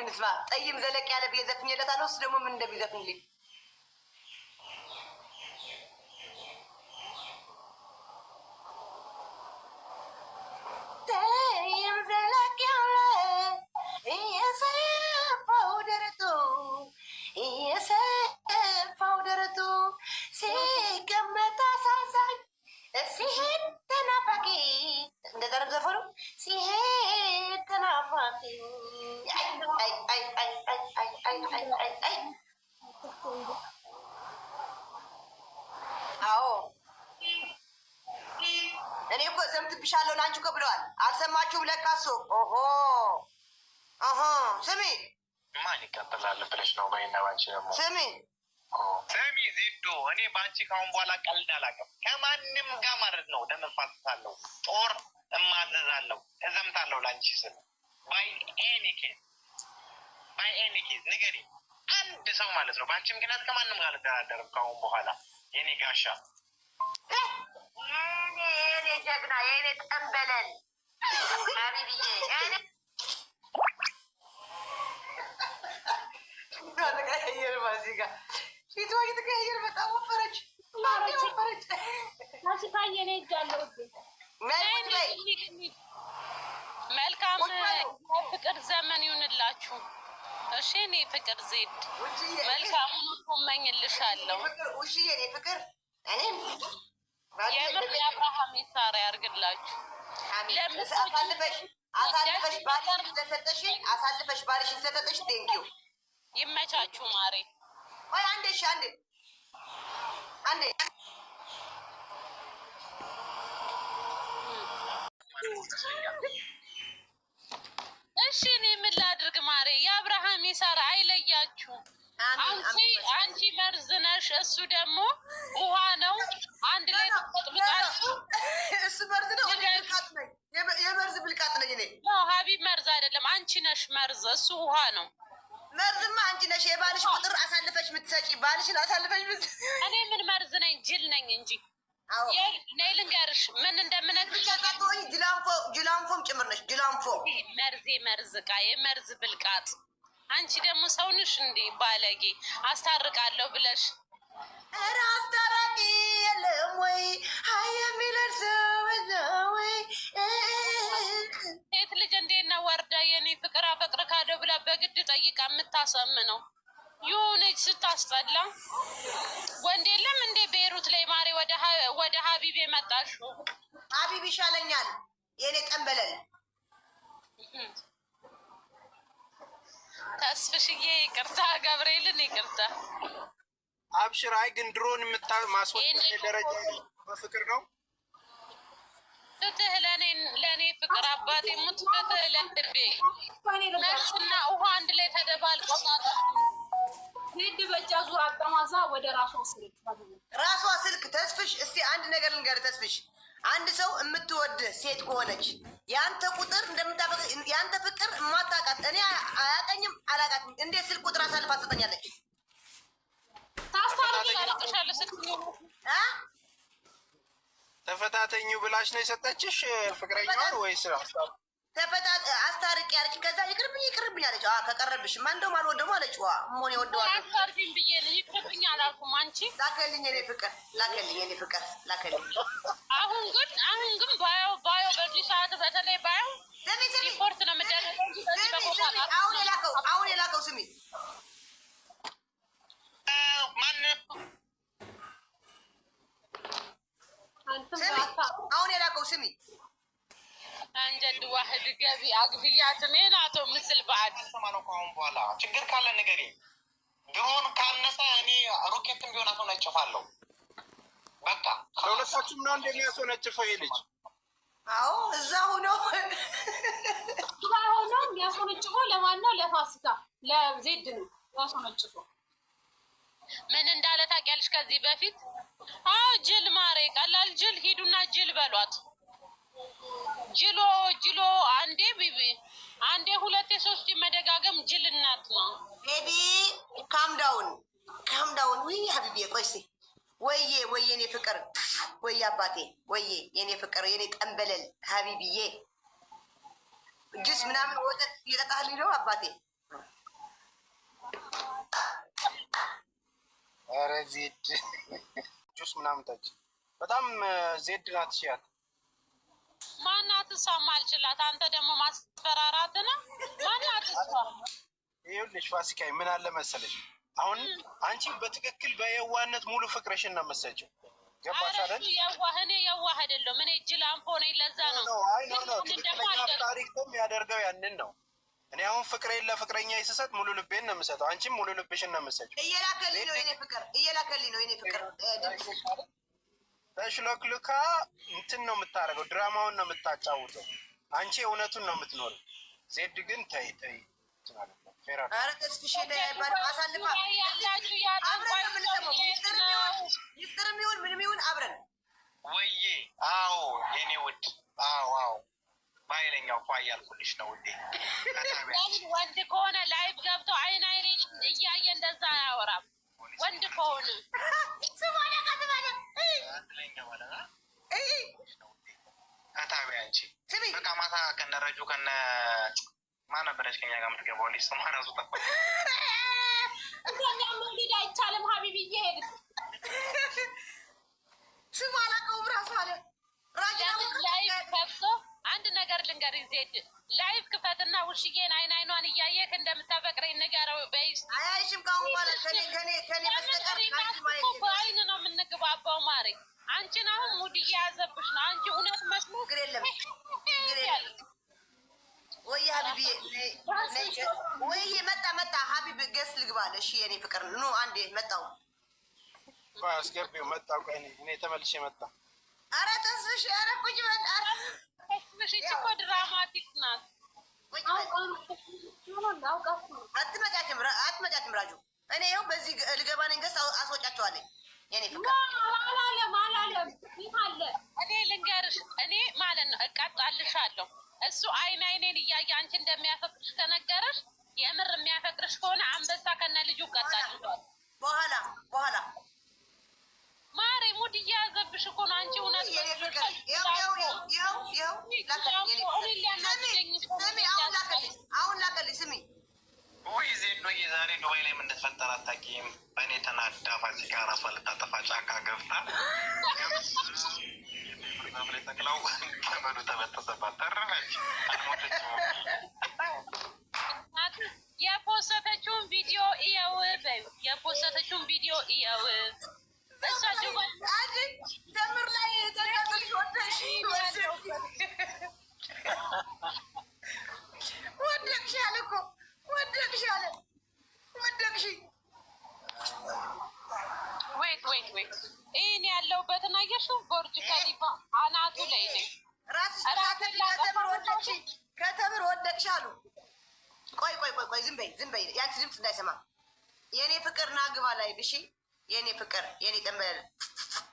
እንስማ። ጠይም ዘለቅ ያለ ብየዘፍኝለታለሁ። እሱ ደግሞ ምን እንደሚዘፍንልኝ ጠይም ዘለቅ ያለ እየሰፋው ደረቱ እየሰፋው ደረቱ ሲቀመጥ አሳዛኝ ሲሄድ ተናፋቂ እንደዛ ነው ዘፈኑ። ሲሄድ ተናፋቂ አዎ እኔ እኮ ዘምትብሻለሁ ለአንቺ እኮ ብለዋል። አልሰማችሁም ለካ እሱ ስሚ ማን ይቀጥላል ብለሽ ነው? በይና ባንቺ ደግሞ ስሚ ዜዶ እኔ በአንቺ ካሁን በኋላ ቀልድ አላውቅም ከማንም ጋር ማለት ነው። ደመፋትታለሁ፣ ጦር እማዘዛለሁ፣ እዘምታለሁ ለአንቺ ስል ባይ ኤኒ ኬዝ ንገሪ አንድ ሰው ማለት ነው። በአንቺ ምክንያት ከማንም ጋር አልደራደርም ካሁን በኋላ የኔ ጋሻ፣ የኔ ጀግና፣ የኔ ጠንበለል ሀቢብዬ ተቀያየር ማዚጋ ፊት ወይ ተቀያየር። በጣም ወፈረች ወፈረች። ታሽካየኔ እጃለሁ። መልካም ፍቅር ዘመን ይሁንላችሁ። እሺ እኔ ፍቅር ዜድ መልካሙን እመኝልሻለሁ። ውሽዬ እኔ ፍቅር እኔም የምር የአብርሃም ይሳራ ያርግላችሁ። አሳልፈሽ ባልሽን ስለሰጠሽኝ አሳልፈሽ ባልሽን ስለሰጠሽ ቴንኪው። ይመቻችሁ ማሬ። ወይ አንዴ እሺ አንዴ እሺ እኔ ምን ላድርግ ማሬ? የአብርሃም ይሳራ አይለያችሁ። አንቺ መርዝ ነሽ፣ እሱ ደግሞ ውሃ ነው። አንድ ላይ ተጠጥብቃችሁ። እሱ መርዝ ነው፣ እኔ ብልቃጥ ነኝ። የመርዝ ብልቃጥ ነኝ እኔ። ሀቢብ መርዝ አይደለም፣ አንቺ ነሽ መርዝ፣ እሱ ውሃ ነው። መርዝማ አንቺ ነሽ። የባልሽ ቁጥር አሳልፈሽ የምትሰጪ ባልሽን አሳልፈሽ እኔ ምን መርዝ ነኝ? ጅል ነኝ እንጂ። ነይ ልንገርሽ ምን እንደምነግርሽ። ጅላንፎም ጭምር ነሽ። ጅላንፎ መርዝ ዕቃ የመርዝ ብልቃጥ። አንቺ ደግሞ ሰውንሽ እንዲህ ባለጌ አስታርቃለሁ ብለሽ ኧረ አስታራቂ የለም ወይ ሀይ የሚለን ሰው ወይ ሴት ልጅ እንዴት ነው ወርዳ የኔ ፍቅር አፈቅር ካለው ብላ በግድ ጠይቃ የምታሳምነው? የሆነች ስታስጠላ ወንድ የለም እንዴ ቤሩት ላይ ማሬ? ወደ ሀቢብ የመጣሽ ሀቢብ ይሻለኛል የኔ ጠንበለል። ተስፍሽዬ ይቅርታ፣ ገብርኤልን ይቅርታ። አብሽር። አይ ግን ድሮን ማስወጣት ደረጃ በፍቅር ነው። ፍትህ ለእኔ ፍቅር አባቴ ሙት። ፍትህ ለልቤ ነርስና ውሃ አንድ ላይ ተደባልቆ ሄድ በእጃ ዙር አጠማዛ ወደ ራሷ ስልክ ተስፍሽ። እስቲ አንድ ነገር ልንገርህ ተስፍሽ፣ አንድ ሰው የምትወድህ ሴት ከሆነች የአንተ ቁጥር እንደምታበቅ የአንተ ፍቅር የማታውቃት እኔ አያቀኝም አላውቃትም፣ እንዴት ስልክ ቁጥር አሳልፋ ትሰጠኛለች? ታስታርቅሻለሁ ስትኝ ተፈታተኙ ብላሽ ነው የሰጠችሽ ፍቅረኛዋን ወይስ አስታርቅ ያለች? ከዛ ይቅርብኝ አለች። ከቀረብሽማ እንደውም አልወደውም አለች። ሞን ይወደዋል አስታርቅኝ ብዬ ነው ይቅርብኝ አላልኩም። አንቺ ላከልኝ የኔ ፍቅር ላከልኝ። አሁን ግን ባየው በዚህ ሰዓት በተለይ ባየው ሪፖርት ነው የምደረገው እንጂ በዚህ በኮካ አሁን የላከው ስሚ አሁን የላከው ስሚ አንጀድ ዋህድ ገቢ አግብያት እኔን አቶ ምስል በአድ ሰማነው። ከአሁን በኋላ ችግር ካለ ንገሪ። ድሮን ካነሰ እኔ ሮኬትን ቢሆን አስወነጭፋለሁ። በቃ ለሁለታችሁም ነው እንደሚያስወነጭፈው ይሄ ልጅ። አዎ እዛ ሆኖ የሚያስወነጭፈው ለማን ነው? ለፋሲካ ለዜድ ነው ያስወነጭፈው። ምን እንዳለ ታውቂያለሽ? ከዚህ በፊት ጅል ማሬ፣ ቀላል ጅል ሂዱና ጅል በሏት። ጅሎ አንዴ ሁለቴ ሶስቴ መደጋገም ጅልናት ነው። ቤቢ ካምዳውን ውይ ሀቢቤ ቆይ እስኪ ወዬ የኔ ፍቅር ወዬ አባቴ ወዬ የኔ ፍቅር የኔ ጠንበለል ሀቢብዬ ጁስ ምናምን ወተት እየጠጣህልኝ ነው አባቴ። ኧረ ዜድ ጁስ ምናምን ጠጪ። በጣም ዜድ ናት ሽያት ማናት እሷ ማልችላት። አንተ ደግሞ ማስፈራራት ነው። ማናት እሷ? ይኸውልሽ ፋሲካይ ምን አለ መሰለሽ፣ አሁን አንቺ በትክክል በየዋህነት ሙሉ ፍቅርሽን ነው የምትሰጪው። ገባሽ አይደል? የዋህ እኔ የዋህ አይደለሁም። እኔ ጅላንፎ ነኝ። ለዛ ነው ትክክለኛ ታሪክ የሚያደርገው ያንን ነው። እኔ አሁን ፍቅሬን ለፍቅረኛ ስሰጥ ሙሉ ልቤን ነው የምሰጠው። አንቺም ሙሉ ልብሽን ነው የምትሰጪው። እየላከልኝ ነው የኔ ፍቅር፣ እየላከልኝ ነው የኔ ፍቅር። ተሽሎክልካ እንትን ነው የምታደርገው፣ ድራማውን ነው የምታጫውተው። አንቺ እውነቱን ነው የምትኖረው። ዜድ ግን ተይ ተይ ማለት ነው። ኧረ ተስፍሽ አሳልፋ አብረን ነው የምንሰማው። ሚስጥርም ይሁን ምንም ይሁን አብረን ወይዬ። አዎ የኔ ውድ፣ አዎ አዎ ባይለኛው እኮ እያልኩልሽ ነው ውዴ። ወንድ ከሆነ ላይቭ ገብቶ አይን አይኔ እያየ እንደዛ አያወራም። ወንድ ከሆነ ከታቢ አንቺ በቃ ማታ ከነረጁ ከነ ማን ነበረች ከኛ ጋር የምትገባው ልጅ ስሟ እራሱ ጠፋ። እኛ መውሊድ አይቻልም ሀቢብዬ ሄድ ስሟ አላውቀውም እራሱ አለ ላይቭ ከፍቶ አንድ ነገር ልንገርህ ዜድ፣ ላይቭ ክፈትና ውሽዬን አይን አይኗን እያየህ እንደምታፈቅረኝ ንገረው በይስ። አያይሽም ከአሁን በኋላ ከኔ በስተቀር በአይን ነው የምንግባባው ማሬ። አንቺን አሁን ሙድ እየያዘብሽ ነው። አንቺ እውነት መስሎ ችግር የለም ወይ ሀቢብ ወይ መጣ ሀቢብ ገስ ልግባል። እሺ የኔ ፍቅር ኑ አንዴ መጣው አስገቢው። መጣው እኔ ተመልሼ መጣ። ኧረ ተስፍሽ ኧረ ቁጭ በል። ኧረ ተስፍሽ እኮ ድራማቲክ ናት። አትመጫችም ራጁ። እኔ ይኸው በዚህ ልገባ ነኝ። ገስ አስወጫቸዋለኝ የኔ ፍቅር። እኔ ልንገርሽ፣ እኔ ማለት ነው እቀጣልሻለሁ። እሱ አይን አይኔን እያየ አንቺ እንደሚያፈቅርሽ ከነገረሽ፣ የምር የሚያፈቅርሽ ከሆነ አንበሳ ከነ ልጁ እቀጣልሻለሁ። በኋላ ማሬ ሙድ እየያዘብሽ እኮ ነው። አንቺ እውነት አሁን ላከልኝ። ስሚ ወይ ዜዶዬ፣ ዛሬ ዱባይ ላይ የምንፈጠር አታውቂም። በእኔ ተናዳ ፋሲካ ራሷ ልታጠፋ ጫካ ገብታ ላይ ተክላው ገመዱ ተበጠሰባት፣ ተረፈች፣ አልሞተችም። የፖሰተችውን ቪዲዮ እየው በይው፣ የፖሰተችውን ቪዲዮ እየው። እሷ ዱባይ ደምር ላይ ተቀጥልሽ ወደቅሻል እኮ ወደቅሻል። ወይት ይህን ያለሁበትን አየሽው? ቦርጅ ከሊፋ አናቱ ላይ ነኝ። ራስሽ ከተምር ወደቅሽ አሉ። ቆይ ዝም በይ ያንቺ ድምፅ እንዳይሰማ የኔ ፍቅር ና ግባ ላይ ብሺ የኔ ፍቅር የኔ ጠንበል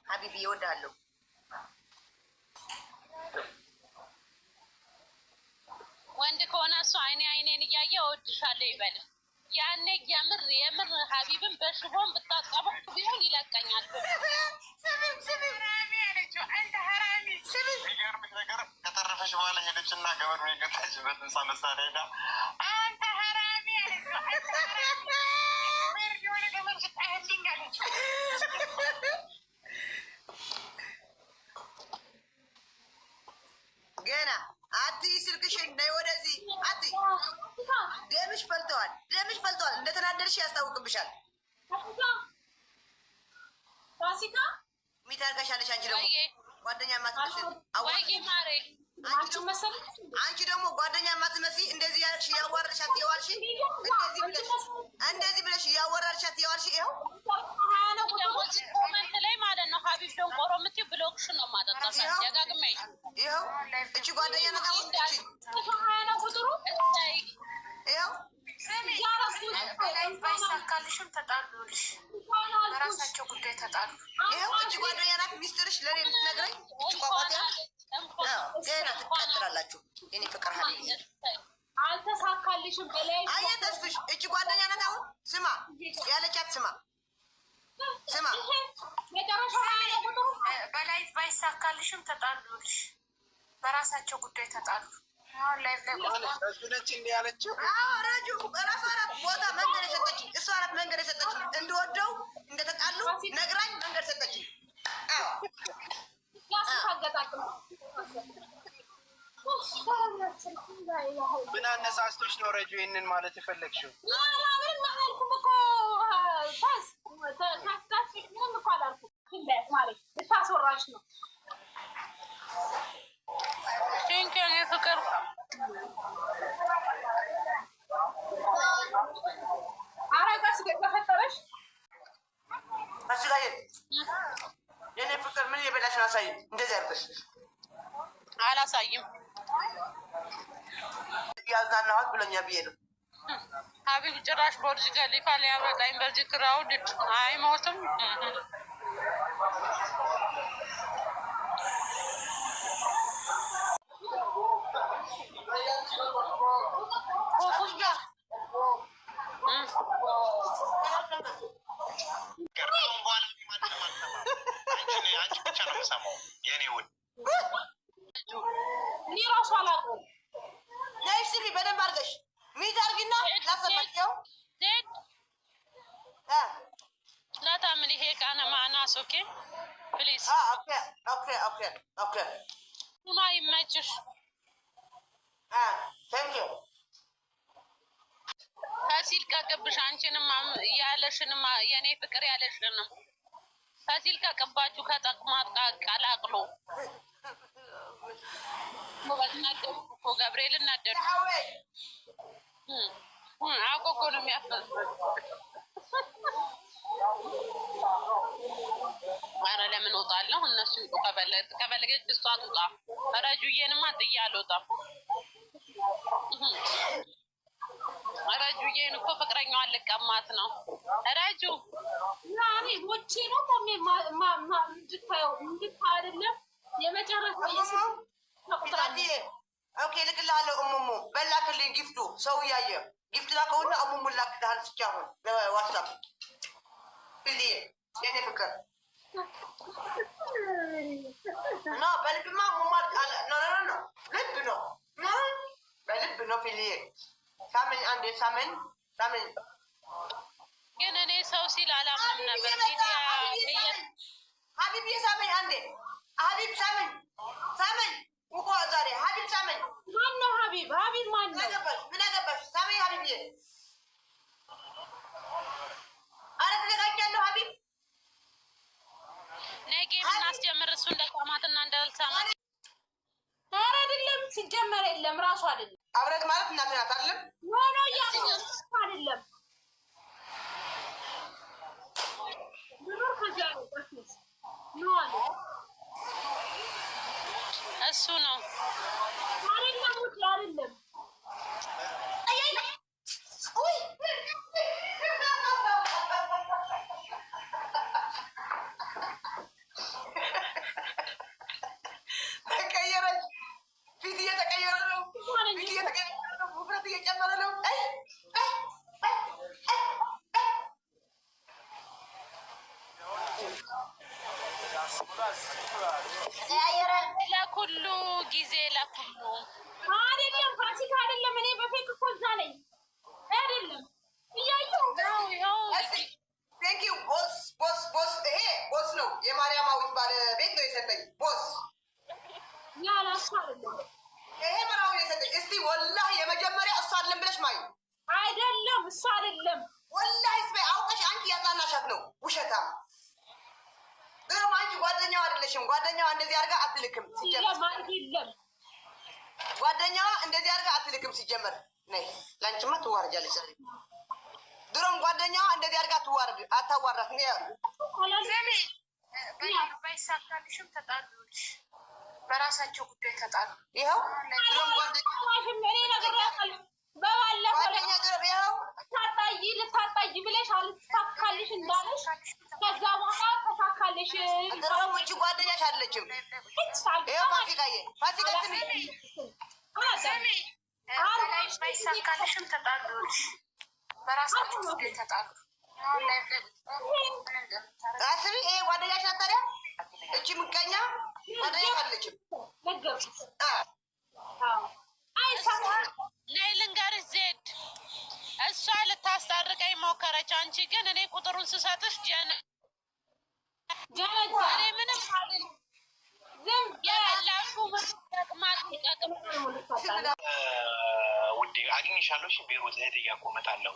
ሀቢቢ እወድሃለሁ። ወንድ ከሆነ እሱ አይኔን እያየ እወድሻለሁ ይበል። ያኔ የምር ሀቢብን በሽቦን ብታጠበው ቢሆን ይለቀኛል። የሚገርምሽ ነገር ከተረፈሽ በኋላ ሄደችና ገበሩ የገታችበት እንሳ መሳሪያ ሄዳ አንተ ሀራሚ የሆነ ገመድ ስጣህልኝ አለች። ገና አትይ ስልክሽን ነይ ወደዚህ አትይ። ደምሽ ፈልተዋል። እንደተናደድሽ ያስታውቅብሻል። ፋሲካ ሚት አድርጋሻለሽ። አንቺ ደግሞ ጓደኛ ማትመስል አንቺ ደግሞ ጓደኛ ማትመስል እንደዚህ ያልሽ ያዋረድሻት የዋልሽ እንደዚህ ብለሽ ያዋረድሻት የዋልሽ ይኸው ኮመንት ላይ ማለት ነው። ሀቢብ ደንቆሮ የምትይው ብሎክሽ ነው ማጠጣት ደጋግሜ ይኸው እቺ ጓደኛ ናት። አሁን ይኸው ባይሳካልሽም ተጣሉልሽ፣ በራሳቸው ጉዳይ ተጣሉ። ይኸው እቺ ጓደኛ ናት። ሚስጥርሽ ለእኔ የምትነግረኝ እቺ ቋቋቲያ ገና ትቃጥላላችሁ። የኔ ፍቅር ሀቢብ አልተሳካልሽም። በላይ አየ ተስፍሽ እቺ ጓደኛ ናት። አሁን ስማ ያለቻት ስማ በላይ ባይሳካልሽም ተጣሉልሽ፣ በራሳቸው ጉዳይ ተጣሉ። ነች እንዲ ያለችው ረጁ ራሷ ናት ቦታ መንገድ የሰጠችኝ እሷ ናት መንገድ የሰጠችኝ እንድወደው እንደተጣሉ ረጁ ይህንን ማለት የፈለግሽው? ምንም አላልኩም እኮ ምንም እኮ አላልኩም። ማለት ልታስወራሽ ነው። ቴንኪው ፍቅር አረጋስ በፈጠረሽ አስጋዬ የኔ ፍቅር ምን የበላሽን አሳይ። እንደዚህ አርገሽ አላሳይም። ያዛናዋት ብለኛ ብዬ ነው። አብይ ጭራሽ ቦርጅ ገሊፋ ሊያበቃኝ በዚህ ክራውድ አይሞትም። እኔ ራሱ አላውቀውም። ነይ ስሪ በደንብ አድርገሽ ሚት አድርጊና ላሰማቸው لا تعملي هيك أنا مع ناس أوكي بليز. اوكي ما يمجش. ثانك يو ፋሲል ካቀብሽ አንቺንም ያለሽንም የኔ ፍቅር ያለሽንም ፋሲል ካቀባችሁ ከጠቅማት ቀላቅሎ ወጥናደው እኮ ገብርኤል እናደር አቆቆ ነው የሚያፈስ አረ ለምን ወጣለሁ? እነሱ ይጡ ከፈለገች እሷ ትውጣ። ረጁዬንማ ጥዬ አልወጣም። ረጁዬን እኮ ፍቅረኛዋን ልቀማት ነው። ረጁ ያኔ ወጪ ነው ቆሜ እንድታየው አይደለም የመጨረሻ ኦኬ ልክልሃለሁ። እሙሙ በላክልኝ ጊፍቱ ሰው እያየ ጊፍት ላከውና እሙሙ ላክልሃል። ስቻሁን ዋትሳፕ ብልዬ የኔ ፍቅር ኖ በልብማ ሙማ ኖ ልብ ነው በልብ ነው ፊልዬ ሳመኝ አንዴ ሳመኝ ግን እኔ ሰው ሲል አላምንም ነበር። ሀቢብ ሳመኝ አንዴ ሀቢብ ሳመኝ እኮ ዛሬ ሀቢብ ሳመኝ። ማነው ሀቢብ? ሀቢብ ማነው? ምን አገባሽ? ሳመኝ ሀቢብዬ። አረ ተዘጋጃለሁ ሀቢብ ነገ ብናስጀምር እሱ እንደሳማትና እንዳልሳማት። ኧረ አይደለም ሲጀመር የለም ራሱ አይደለም አብረት ማለት እናት ናት አይደለም? ኖ አይደለም ብሩር ከዚያ ነው በፊት ኖ አለ እሱ ነው አይደለም ውጭ አይደለም ተቀየረች። ፊት እየተቀየረ ነው። ውፍረት እየጨመረ ነው። ለኩሉ ጊዜ ለኩሉ አይደለም ፋሲካ አይደለም። እኔ በፌክ እኮ እዛ ነኝ አይደለም እያየሁ ቴንኪው ቦስ ይሄ ቦስ ነው። የማርያማዊት ባለቤት ነው የሰጠኝ ቦስ ያላሱ አይደለም ይሄ መራዊ የሰጠኝ። እስቲ ወላሂ የመጀመሪያ እሱ አይደለም ብለሽ ማይ አይደለም እሱ አይደለም ወላሂ ስበይ አውቀሽ አንቺ ያጣናሻት ነው ውሸታም። ድሮም አንቺ ጓደኛዋ አይደለሽም። ጓደኛዋ እንደዚህ አድርጋ አትልክም ሲጀመር። ጓደኛዋ እንደዚህ አድርጋ አትልክም ሲጀመር። ነይ ላንቺማ ትዋረጃለሽ። ድሮም ጓደኛዋ እንደዚህ አድርጋ አታዋራት። ባይሳካልሽም ተጣሉልሽ፣ በራሳቸው ጉዳይ ተጣሉ። ይኸው ድሮም ልታጣይ ብለሽ አልሳካልሽ እንዳለሽ ከዛ በኋላ ተሳካልሽ። ድሮም እቺ ጓደኛሽ አይደለችም። ይኸው ፋሲካ ስሚ ባይሳካልሽም ተጣሉልሽ፣ በራሳቸው ጉዳይ ተጣሉ። አስቢ ይሄ ጓደኛሽ ናት። ታዲያ እቺ ምቀኛ ጓደኛሽ አይደለችም። ነይ ልንገርሽ ዜድ እሷ ልታስታርቀኝ ሞከረች። አንቺ ግን እኔ ቁጥሩን ስሰጥሽ እኔ ምንም ዝም ያላችሁ ውዴ አግኝሻለሁ። እሺ ቤሩት እህት እያቆመጣለሁ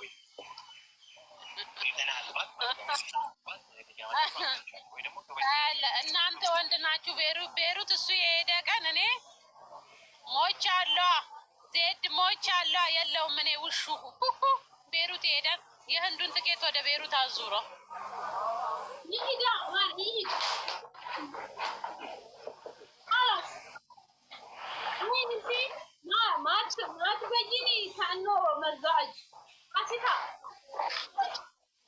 እናንተ ወንድ ናችሁ። ቤሩት እሱ የሄደ ቀን እኔ ሞቻለሁ። ዜድ ሞቻለሁ። የለውም እኔ ውሹ ቤሩት ሄደን የህንዱን ትኬት ወደ ቤሩት አዙሮ ይሄዳ ይሄድ ما تبيني كأنه مزاج حسيتها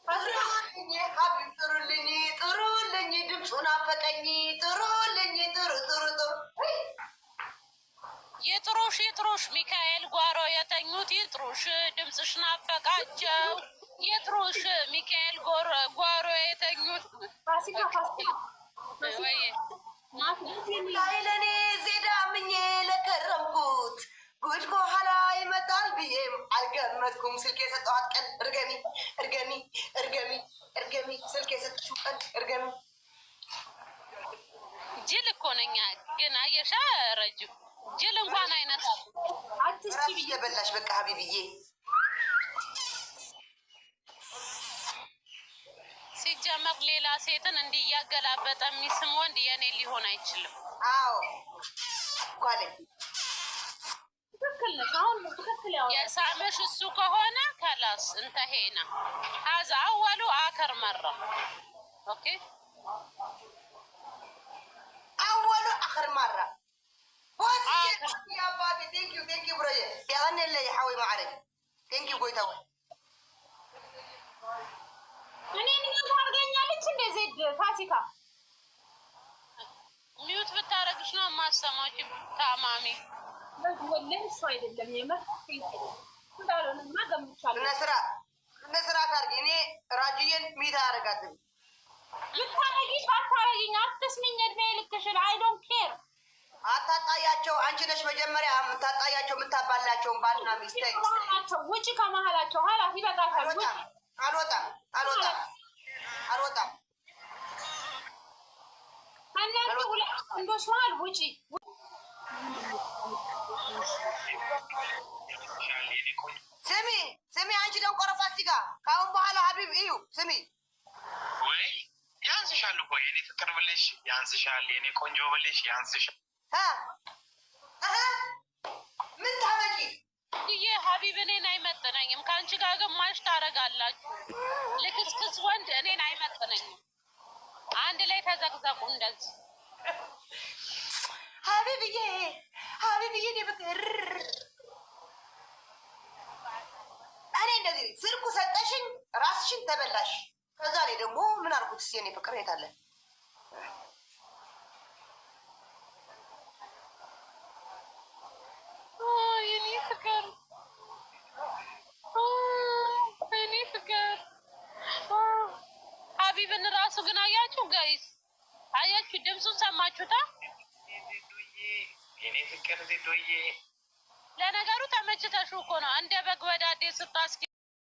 حبيب ጥሩልኝ ድምፁን አፈቀኝ ጥሩልኝ ጥሩ ይጥሩሽ ሚካኤል ጓሮ የተኙት ይጥሩሽ ድምፅሽ ናፈቃቸው ይጥሩሽ ሚካኤል ጓሮ የተኙት ላይ ለእኔ ዜዳ ምኜ ለከረምኩት ጉድ ከኋላ ይመጣል ብዬም አልገመትኩም። ስልክ የሰጠኋት ቀን እርገሚ ስልክ የሰጠችው ቀን እርገሚ። ጅል እኮ ነኝ ግን አየሻ ረጅም ጅል እንኳን አይነት ራስ እየበላሽ በቃ ሀቢብዬ። ሲጀመር ሌላ ሴትን እንዲህ እያገላበጠ የሚስም ወንድ የኔ ሊሆን አይችልም። አዎ ኳለ የሳመሽ እሱ ከሆነ ከላስ እንተሄና ሀዛ አወሉ አከር መራ ኦኬ አወሉ አከር መራ ቦስ ያባቴ ቴንክ ዩ ብሮዬ ያኔ ላይ ሐዊ ማዕረ ቴንክ ዩ ጎይታው እኔ ምን ታርገኛለች እንደ ዜድ ፋሲካ ሚውት ብታረግሽ ነው ማሰማች ታማሚ ወላሂ እሱ አይደለም የምር እንዳልሆነማ ገምቻለሁ። እነስራ ታርጊ እኔ ራጅዬን ሚታ አረጋትም ባታረጊኝ አትስሚኝ እድሜ ልክሽን አይ ዶንት ኬር አታጣያቸው። አንቺ ነሽ መጀመሪያ የምታጣያቸው የምታባላቸውን ባልና ሚስት ውጪ ከመሀላቸው ሀላፊ ይበቃሻል። አልወጣም ከእናንተ ሁለት ወንዶች መሀል ውጪ። ስሚ አንቺ ደንቆሮ ፋሲካ ከአሁን በኋላ ሀቢብ እዩ ስሚ ወይ ያንስሻል እኮ የኔ ፍቅር ብልሽ ያንስሻል፣ የኔ ቆንጆ ብልሽ ያንስሻል። ምን ታመጪ ይሄ ሀቢብ እኔን አይመጥነኝም። ከአንቺ ጋር ግማሽ ታረጋላችሁ። ልክስክስ ወንድ እኔን አይመጥነኝም። አንድ ላይ ተዘቅዘቁ እንደዚህ ሀቢብዬ ፍቅር እኔ እንደዚህ ስልኩ ሰጠሽኝ ራስሽን ተበላሽ። ከዛ ላይ ደግሞ ምን አልኩት? እስኪ የኔ ፍቅር የት አለ? የኔ ፍቅር ሀቢብን ራሱ ግን አያችሁ ጋይስ፣ አያችሁ ድምፁን ሰማችሁታ? የኔ ፍቅር ዜዶዬ ለነገሩ ተመችተሽው እኮ ነው እንደ በግ በዳዴ ስታስኪ